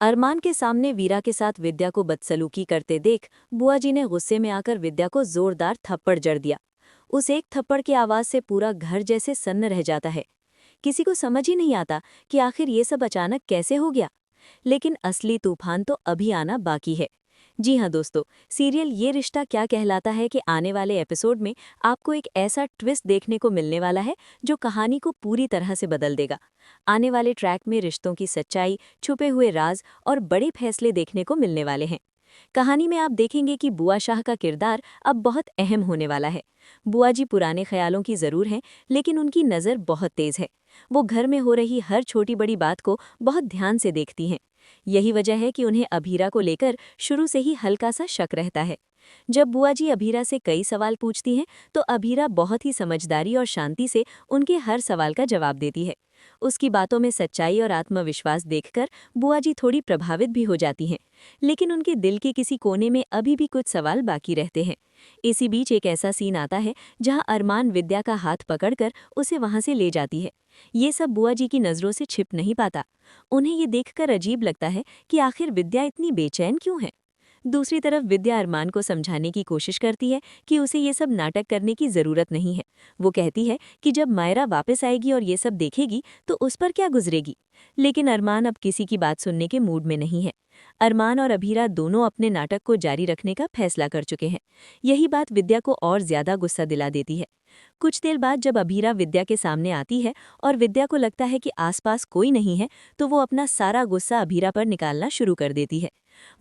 अरमान के सामने वीरा के साथ विद्या को बदसलूकी करते देख बुआ जी ने गुस्से में आकर विद्या को जोरदार थप्पड़ जड़ दिया। उस एक थप्पड़ की आवाज से पूरा घर जैसे सन्न रह जाता है। किसी को समझ ही नहीं आता कि आखिर ये सब अचानक कैसे हो गया। लेकिन असली तूफान तो अभी आना बाकी है। जी हाँ दोस्तों, सीरियल ये रिश्ता क्या कहलाता है कि आने वाले एपिसोड में आपको एक ऐसा ट्विस्ट देखने को मिलने वाला है जो कहानी को पूरी तरह से बदल देगा। आने वाले ट्रैक में रिश्तों की सच्चाई, छुपे हुए राज और बड़े फैसले देखने को मिलने वाले हैं। कहानी में आप देखेंगे कि बुआ शाह का किरदार अब बहुत अहम होने वाला है। बुआ जी पुराने ख्यालों की जरूर हैं, लेकिन उनकी नज़र बहुत तेज है। वो घर में हो रही हर छोटी बड़ी बात को बहुत ध्यान से देखती हैं। यही वजह है कि उन्हें अभीरा को लेकर शुरू से ही हल्का सा शक रहता है। जब बुआ जी अभीरा से कई सवाल पूछती हैं, तो अभीरा बहुत ही समझदारी और शांति से उनके हर सवाल का जवाब देती है। उसकी बातों में सच्चाई और आत्मविश्वास देखकर बुआ जी थोड़ी प्रभावित भी हो जाती हैं, लेकिन उनके दिल के किसी कोने में अभी भी कुछ सवाल बाकी रहते हैं। इसी बीच एक ऐसा सीन आता है जहां अरमान विद्या का हाथ पकड़कर उसे वहां से ले जाती है। ये सब बुआ जी की नज़रों से छिप नहीं पाता। उन्हें ये देखकर अजीब लगता है कि आखिर विद्या इतनी बेचैन क्यों है। दूसरी तरफ विद्या अरमान को समझाने की कोशिश करती है कि उसे ये सब नाटक करने की ज़रूरत नहीं है। वो कहती है कि जब मायरा वापस आएगी और ये सब देखेगी तो उस पर क्या गुजरेगी। लेकिन अरमान अब किसी की बात सुनने के मूड में नहीं है। अरमान और अभीरा दोनों अपने नाटक को जारी रखने का फैसला कर चुके हैं। यही बात विद्या को और ज्यादा गुस्सा दिला देती है। कुछ देर बाद जब अभीरा विद्या के सामने आती है और विद्या को लगता है कि आसपास कोई नहीं है, तो वो अपना सारा गुस्सा अभीरा पर निकालना शुरू कर देती है।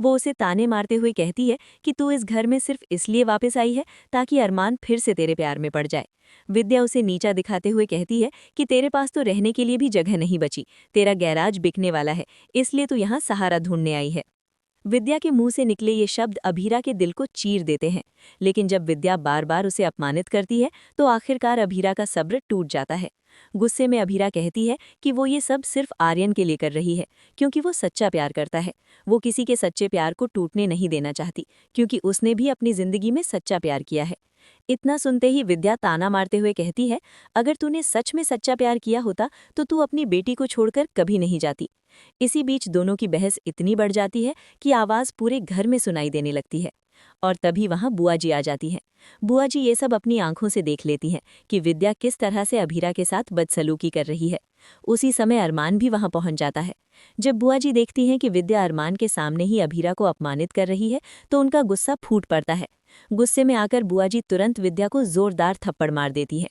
वो उसे ताने मारते हुए कहती है कि तू इस घर में सिर्फ इसलिए वापस आई है ताकि अरमान फिर से तेरे प्यार में पड़ जाए। विद्या उसे नीचा दिखाते हुए कहती है कि तेरे पास तो रहने के लिए भी जगह नहीं बची, तेरा गैराज बिकने वाला है, इसलिए तू यहाँ सहारा ढूंढने आई है। विद्या के मुंह से निकले ये शब्द अभीरा के दिल को चीर देते हैं। लेकिन जब विद्या बार बार उसे अपमानित करती है तो आखिरकार अभीरा का सब्र टूट जाता है। गुस्से में अभीरा कहती है कि वो ये सब सिर्फ आर्यन के लिए कर रही है, क्योंकि वो सच्चा प्यार करता है। वो किसी के सच्चे प्यार को टूटने नहीं देना चाहती, क्योंकि उसने भी अपनी जिंदगी में सच्चा प्यार किया है। इतना सुनते ही विद्या ताना मारते हुए कहती है, अगर तूने सच में सच्चा प्यार किया होता तो तू अपनी बेटी को छोड़कर कभी नहीं जाती। इसी बीच दोनों की बहस इतनी बढ़ जाती है कि आवाज पूरे घर में सुनाई देने लगती है। और तभी वहां बुआ जी आ जाती हैं। बुआ जी ये सब अपनी आंखों से देख लेती हैं कि विद्या किस तरह से अभीरा के साथ बदसलूकी कर रही है। उसी समय अरमान भी वहां पहुंच जाता है। जब बुआ जी देखती हैं कि विद्या अरमान के सामने ही अभीरा को अपमानित कर रही है, तो उनका गुस्सा फूट पड़ता है। गुस्से में आकर बुआ जी तुरंत विद्या को जोरदार थप्पड़ मार देती है।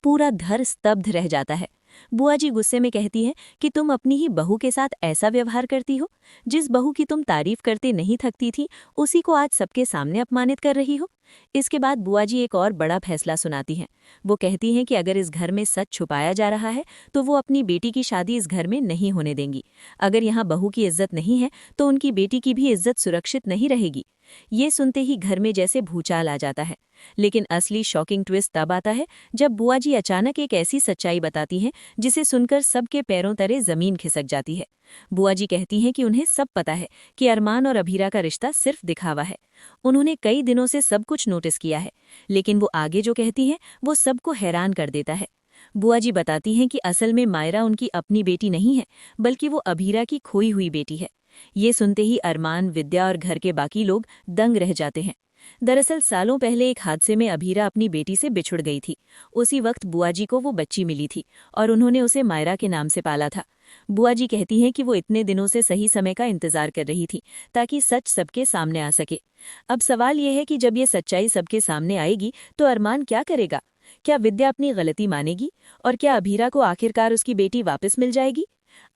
पूरा घर स्तब्ध रह जाता है। बुआ जी गुस्से में कहती हैं कि तुम अपनी ही बहू के साथ ऐसा व्यवहार करती हो। जिस बहू की तुम तारीफ करते नहीं थकती थी, उसी को आज सबके सामने अपमानित कर रही हो। इसके बाद बुआ जी एक और बड़ा फैसला सुनाती हैं। वो कहती हैं कि अगर इस घर में सच छुपाया जा रहा है तो वो अपनी बेटी की शादी इस घर में नहीं होने देंगी। अगर यहाँ बहू की इज्जत नहीं है तो उनकी बेटी की भी इज्जत सुरक्षित नहीं रहेगी। ये सुनते ही घर में जैसे भूचाल आ जाता है। लेकिन असली शॉकिंग ट्विस्ट तब आता है जब बुआ जी अचानक एक ऐसी सच्चाई बताती हैं जिसे सुनकर सबके पैरों तले जमीन खिसक जाती है। बुआ जी कहती हैं कि उन्हें सब पता है कि अरमान और अभीरा का रिश्ता सिर्फ दिखावा है। उन्होंने कई दिनों से सब कुछ नोटिस किया है, लेकिन वो आगे जो कहती हैं वो सबको हैरान कर देता है। बुआ जी बताती हैं कि असल में मायरा उनकी अपनी बेटी नहीं है, बल्कि वो अभीरा की खोई हुई बेटी है। ये सुनते ही अरमान, विद्या और घर के बाकी लोग दंग रह जाते हैं। दरअसल सालों पहले एक हादसे में अभीरा अपनी बेटी से बिछुड़ गई थी। उसी वक्त बुआ जी को वो बच्ची मिली थी और उन्होंने उसे मायरा के नाम से पाला था। बुआ जी कहती हैं कि वो इतने दिनों से सही समय का इंतजार कर रही थी ताकि सच सबके सामने आ सके। अब सवाल ये है कि जब ये सच्चाई सबके सामने आएगी तो अरमान क्या करेगा? क्या विद्या अपनी गलती मानेगी और क्या अभीरा को आखिरकार उसकी बेटी वापस मिल जाएगी?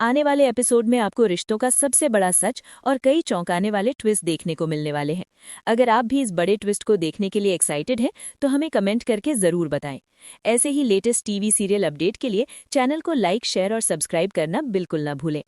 आने वाले एपिसोड में आपको रिश्तों का सबसे बड़ा सच और कई चौंकाने वाले ट्विस्ट देखने को मिलने वाले हैं। अगर आप भी इस बड़े ट्विस्ट को देखने के लिए एक्साइटेड हैं, तो हमें कमेंट करके ज़रूर बताएं। ऐसे ही लेटेस्ट टीवी सीरियल अपडेट के लिए चैनल को लाइक, शेयर और सब्सक्राइब करना बिल्कुल न भूलें।